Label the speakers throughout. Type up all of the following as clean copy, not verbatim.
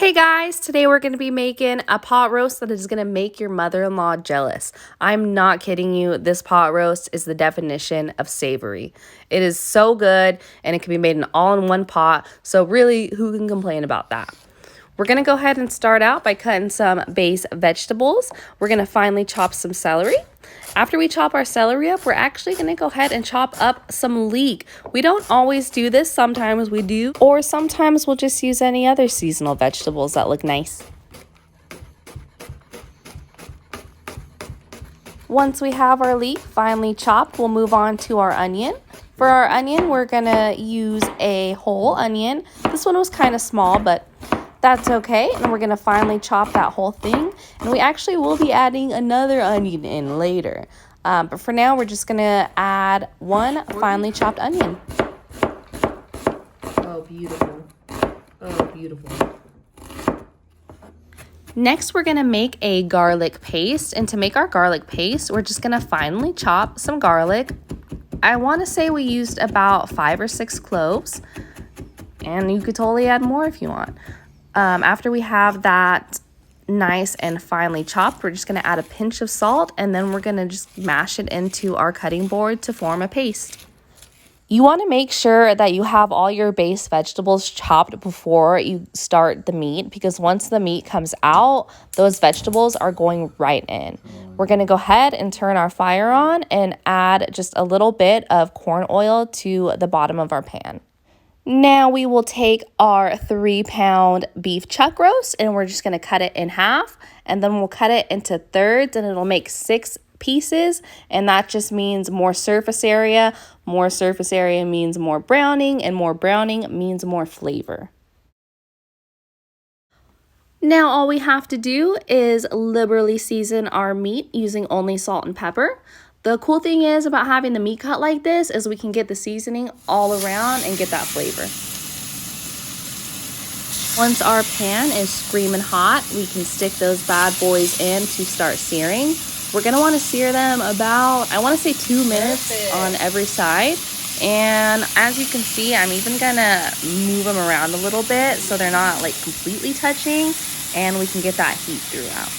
Speaker 1: Hey guys, today we're going to be making a pot roast that is going to make your mother-in-law jealous. I'm not kidding you. This pot roast is the definition of savory. It is so good and it can be made in all in one pot. So really, who can complain about that? We're going to go ahead and start out by cutting some base vegetables. We're going to finely chop some celery. After we chop our celery up, we're actually going to go ahead and chop up some leek. We don't always do this. Sometimes we do. Or sometimes we'll just use any other seasonal vegetables that look nice. Once we have our leek finely chopped, we'll move on to our onion. For our onion, we're going to use a whole onion. This one was kind of small, but that's okay. And we're going to finely chop that whole thing. And we actually will be adding another onion in later. But for now, we're just going to add one finely chopped onion.
Speaker 2: Oh, beautiful. Oh, beautiful.
Speaker 1: Next, we're going to make a garlic paste. And to make our garlic paste, we're just going to finely chop some garlic. I want to say we used about 5 or 6 cloves. And you could totally add more if you want. After we have that nice and finely chopped, we're just going to add a pinch of salt, and then we're going to just mash it into our cutting board to form a paste. You want to make sure that you have all your base vegetables chopped before you start the meat, because once the meat comes out, those vegetables are going right in. We're going to go ahead and turn our fire on and add just a little bit of corn oil to the bottom of our pan. Now we will take our 3-pound beef chuck roast and we're just going to cut it in half, and then we'll cut it into thirds and it'll make 6 pieces, and that just means more surface area. More surface area means more browning, and more browning means more flavor. Now all we have to do is liberally season our meat using only salt and pepper. The cool thing is about having the meat cut like this is we can get the seasoning all around and get that flavor. Once our pan is screaming hot, we can stick those bad boys in to start searing. We're going to want to sear them about, I want to say 2 minutes on every side. And as you can see, I'm even going to move them around a little bit so they're not like completely touching, and we can get that heat throughout.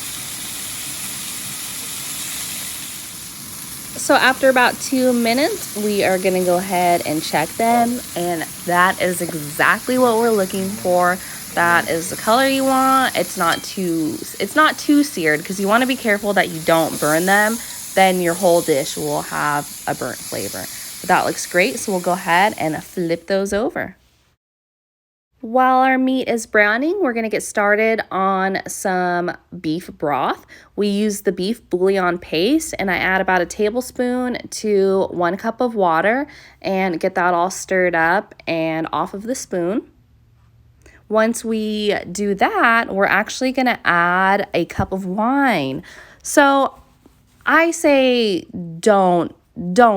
Speaker 1: So after about 2 minutes, we are going to go ahead and check them, and that is exactly what we're looking for. That is the color you want. It's not too seared, because you want to be careful that you don't burn them. Then your whole dish will have a burnt flavor. But that looks great, so we'll go ahead and flip those over. While our meat is browning, we're going to get started on some beef broth. We use the beef bouillon paste, and I add about a tablespoon to 1 cup of water and get that all stirred up and off of the spoon. Once we do that, we're actually going to add a cup of wine. So I say don't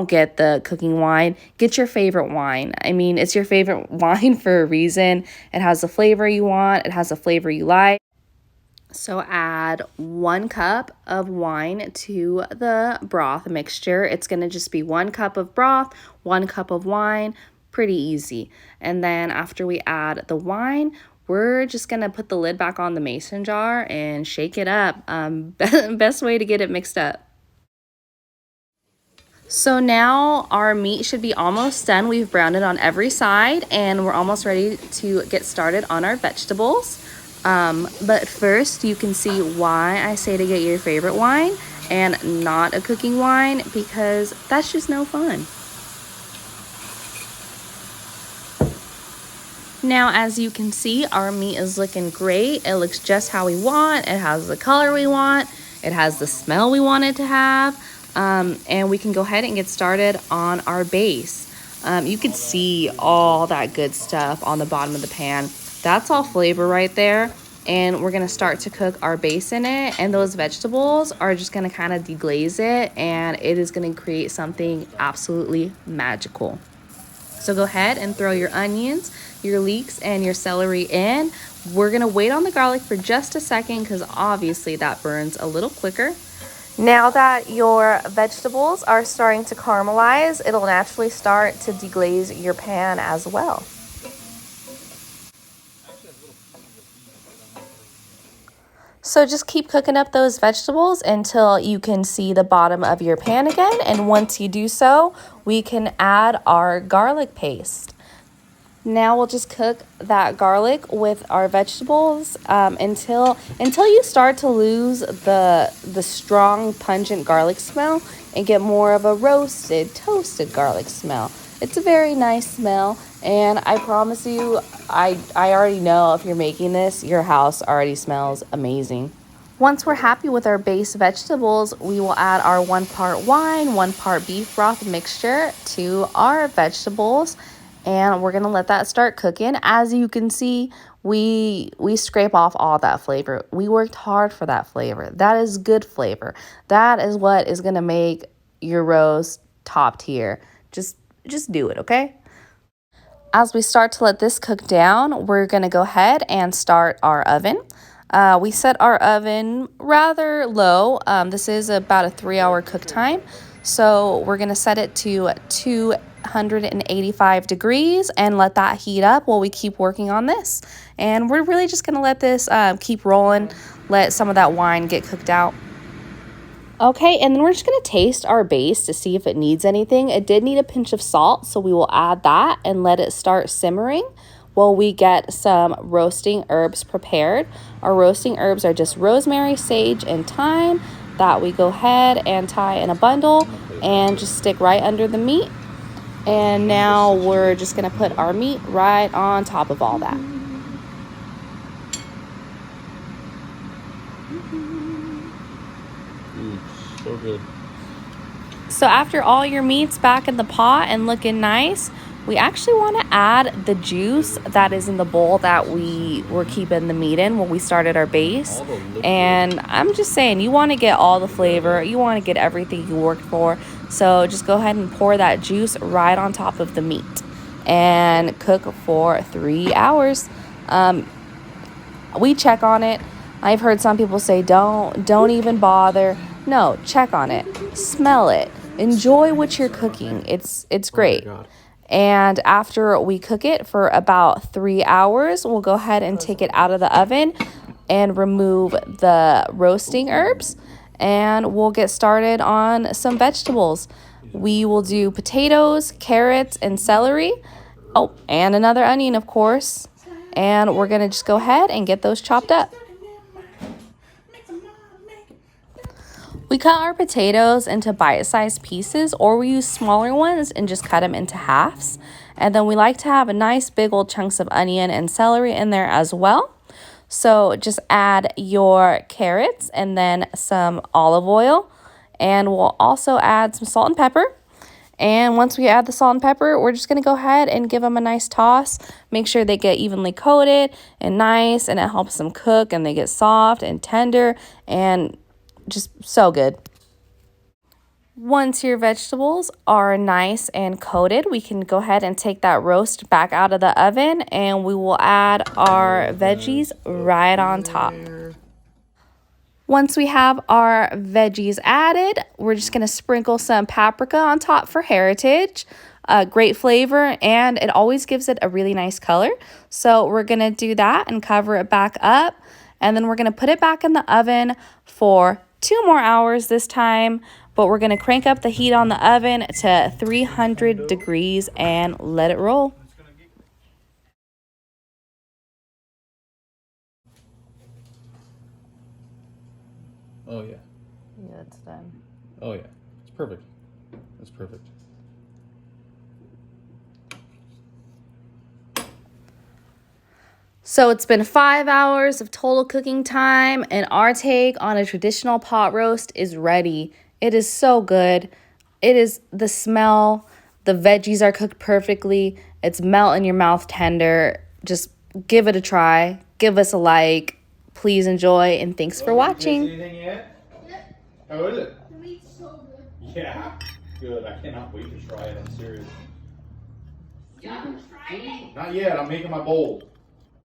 Speaker 1: get the cooking wine. Get your favorite wine. I mean, it's your favorite wine for a reason. It has the flavor you want. It has the flavor you like. So add 1 cup of wine to the broth mixture. It's going to just be 1 cup of broth, 1 cup of wine. Pretty easy. And then after we add the wine, we're just going to put the lid back on the mason jar and shake it up. Best way to get it mixed up. So now our meat should be almost done. We've browned it on every side, and we're almost ready to get started on our vegetables. But first, you can see why I say to get your favorite wine and not a cooking wine, because that's just no fun. Now, as you can see, our meat is looking great. It looks just how we want. It has the color we want. It has the smell we want it to have. And we can go ahead and get started on our base. You can see all that good stuff on the bottom of the pan. That's all flavor right there. And we're going to start to cook our base in it. And those vegetables are just going to kind of deglaze it. And it is going to create something absolutely magical. So go ahead and throw your onions, your leeks, and your celery in. We're going to wait on the garlic for just a second, because obviously that burns a little quicker. Now that your vegetables are starting to caramelize, it'll naturally start to deglaze your pan as well. So just keep cooking up those vegetables until you can see the bottom of your pan again. And once you do so, we can add our garlic paste. Now we'll just cook that garlic with our vegetables until you start to lose the strong, pungent garlic smell and get more of a roasted, toasted garlic smell. It's a very nice smell, and I promise you, I already know if you're making this, your house already smells amazing. Once we're happy with our base vegetables, we will add our 1 part wine, 1 part beef broth mixture to our vegetables. And we're going to let that start cooking. As you can see, we scrape off all that flavor. We worked hard for that flavor. That is good flavor. That is what is going to make your roast top tier. Just do it, okay? As we start to let this cook down, we're going to go ahead and start our oven. We set our oven rather low. This is about a 3-hour cook time. So we're going to set it to 285 degrees and let that heat up while we keep working on this. And we're really just going to let this keep rolling, let some of that wine get cooked out. Okay, and then we're just going to taste our base to see if it needs anything. It did need a pinch of salt, so we will add that and let it start simmering while we get some roasting herbs prepared. Our roasting herbs are just rosemary, sage, and thyme that we go ahead and tie in a bundle and just stick right under the meat. And now we're just going to put our meat right on top of all that.
Speaker 3: So good.
Speaker 1: So after all your meat's back in the pot and looking nice, we actually want to add the juice that is in the bowl that we were keeping the meat in when we started our base. And I'm just saying, you want to get all the flavor. You want to get everything you worked for. So just go ahead and pour that juice right on top of the meat and cook for 3 hours. We check on it. I've heard some people say, don't even bother. No, check on it. Smell it. Enjoy what you're cooking. It's great.
Speaker 3: Oh my God.
Speaker 1: And after we cook it for about 3 hours, we'll go ahead and take it out of the oven and remove the roasting herbs. And we'll get started on some vegetables. We will do potatoes, carrots, and celery. Oh, and another onion, of course. And we're going to just go ahead and get those chopped up. We cut our potatoes into bite-sized pieces, or we use smaller ones and just cut them into halves. And then we like to have a nice big old chunks of onion and celery in there as well. So just add your carrots and then some olive oil. And we'll also add some salt and pepper. And once we add the salt and pepper, we're just going to go ahead and give them a nice toss. Make sure they get evenly coated and nice, and it helps them cook and they get soft and tender and just so good. Once your vegetables are nice and coated, we can go ahead and take that roast back out of the oven, and we will add our veggies right on top. Once we have our veggies added, we're just going to sprinkle some paprika on top for heritage. Great flavor, and it always gives it a really nice color. So we're going to do that and cover it back up, and then we're going to put it back in the oven for 2 more hours this time, but we're going to crank up the heat on the oven to 300 degrees and let it roll.
Speaker 3: Oh yeah.
Speaker 1: Yeah, it's done.
Speaker 3: Oh yeah. It's perfect. That's perfect.
Speaker 1: So it's been 5 hours of total cooking time, and our take on a traditional pot roast is ready. It is so good. It is the smell. The veggies are cooked perfectly. It's melt in your mouth tender. Just give it a try. Give us a like. Please enjoy, and thanks for watching.
Speaker 3: Did you taste anything yet?
Speaker 4: Yep.
Speaker 3: How is it?
Speaker 4: The meat's so good.
Speaker 3: Yeah. Good. I cannot wait to try it. I'm serious.
Speaker 4: You haven't tried it?
Speaker 3: Not yet. I'm making my bowl.